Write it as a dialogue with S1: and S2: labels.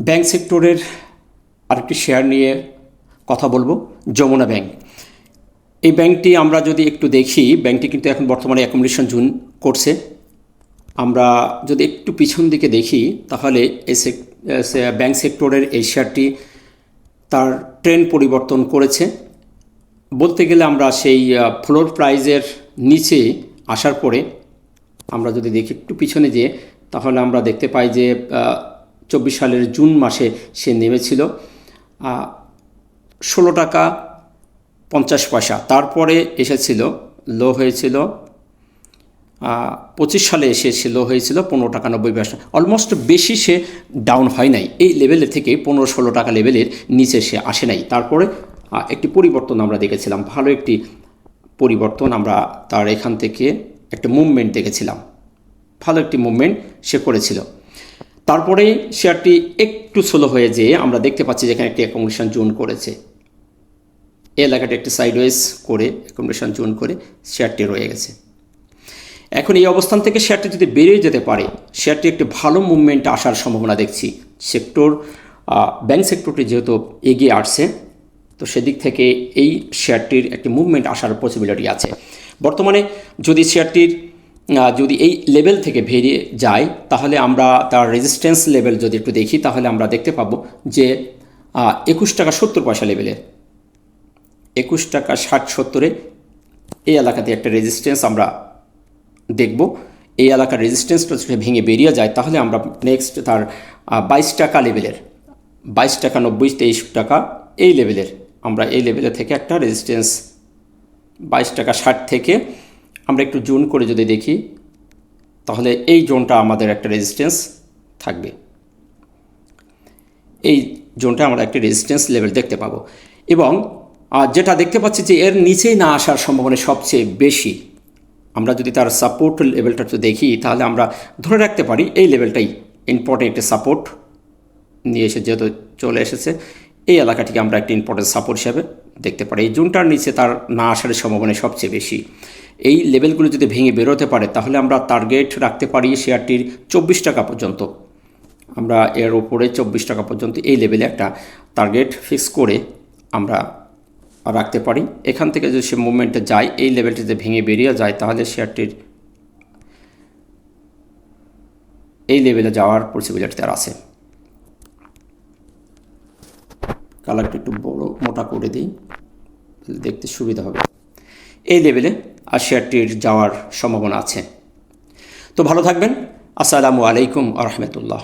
S1: Bank সেক্টরের আরেকটি share নিয়ে কথা বলবো, যমুনা ব্যাংক। এই ব্যাংকটি আমরা যদি একটু দেখি, ব্যাংকটি কিন্তু এখন বর্তমানে অ্যাকোমোডেশন জোন করছে। আমরা যদি একটু পিছন দিকে দেখি তাহলে এই ব্যাংক সেক্টরের এই শেয়ারটি তার ট্রেন্ড পরিবর্তন করেছে। বলতে গেলে আমরা সেই ফ্লোর প্রাইজের নিচে আসার পরে আমরা যদি দেখি একটু পিছনে যেয়ে, তাহলে আমরা দেখতে পাই যে 24 সালের জুন মাসে সে নেমেছিল 16 টাকা 50 পয়সা, তারপরে এসেছিল লো হয়েছিল 25 সালে এসেছিল হয়েছিল 15 টাকা 90 পয়সা। অলমোস্ট বেশি সে ডাউন হয় নাই, এই লেভেলের থেকে 15-16 টাকা লেভেলের নিচে সে আসে নাই। তারপরে একটি পরিবর্তন আমরা দেখেছিলাম, ভালো একটি পরিবর্তন আমরা তার এখান থেকে একটা মুভমেন্ট দেখেছিলাম, ভালো একটি মুভমেন্ট সে করেছিল। তারপরে শেয়ারটি একটু স্লো হয়ে যেয়ে আমরা দেখতে পাচ্ছি যেখানে একটি অ্যাকোমোডেশন জোন করেছে, এই এলাকাটা একটি সাইডওয়েজ করে অ্যাকোমোডেশন জোন করে শেয়ারটি রয়ে গেছে। এখন এই অবস্থান থেকে শেয়ারটি যদি বেরিয়ে যেতে পারে, শেয়ারটি একটি ভালো মুভমেন্ট আসার সম্ভাবনা দেখছি। ব্যাংক সেক্টরটি যেহেতু এগিয়ে আসছে, তো সেদিক থেকে এই শেয়ারটির একটি মুভমেন্ট আসার পসিবিলিটি আছে। বর্তমানে যদি শেয়ারটির যদি এই লেভেল থেকে বেরিয়ে যায়, তাহলে আমরা তার রেজিস্ট্যান্স লেভেল যদি একটু দেখি, তাহলে আমরা দেখতে পাবো যে 21 টাকা 70 পয়সা লেভেলের, 21 টাকা 60-70-এ এই এলাকাতে একটা রেজিস্ট্যান্স আমরা দেখব। এই এলাকার রেজিস্ট্যান্সটা যদি ভেঙে বেরিয়ে যায়, তাহলে আমরা নেক্সট তার 22 টাকা লেভেলের, 22 টাকা 90, 23 টাকা এই লেভেলের, আমরা এই লেভেলের থেকে একটা রেজিস্ট্যান্স 22 টাকা 60 থেকে আমরা একটু জোন করে যদি দেখি, তাহলে এই জোনটা আমাদের একটা রেজিস্ট্যান্স থাকবে। এই জোনটা আমরা একটা রেজিস্ট্যান্স লেভেল দেখতে পাবো, এবং যেটা দেখতে পাচ্ছি যে এর নিচেই না আসার সম্ভাবনা সবচেয়ে বেশি। আমরা যদি তার সাপোর্ট লেভেলটা একটু দেখি, তাহলে আমরা ধরে রাখতে পারি এই লেভেলটাই ইম্পর্টেন্ট একটি সাপোর্ট নিয়ে এসে যেহেতু চলে এসেছে, এই এলাকাটিকে আমরা একটি ইম্পর্টেন্ট সাপোর্ট হিসাবে দেখতে পারি। এই জোনটার নিচে তার না আসার সম্ভাবনা সবচেয়ে বেশি। এই লেভেলগুলো যদি ভেঙে বেরোতে পারে, তাহলে আমরা টার্গেট রাখতে পারি শেয়ারটির 24 টাকা পর্যন্ত। আমরা এর উপরে 24 টাকা পর্যন্ত এই লেভেলে একটা টার্গেট ফিক্স করে আমরা রাখতে পারি। এখান থেকে যদি সে মুভমেন্টে যায়, এই লেভেলটিতে ভেঙে বেরিয়ে যায়, তাহলে শেয়ারটির এই লেভেলে যাওয়ার পসিবিলিটি তার আছে। কালারটা একটু বড় মোটা করে দিই, দেখতে সুবিধা হবে। এই লেভেলে আর শেয়ারটির যাওয়ার সম্ভাবনা আছে। তো ভালো থাকবেন। আসসালামু আলাইকুম ওয়া রাহমাতুল্লাহ।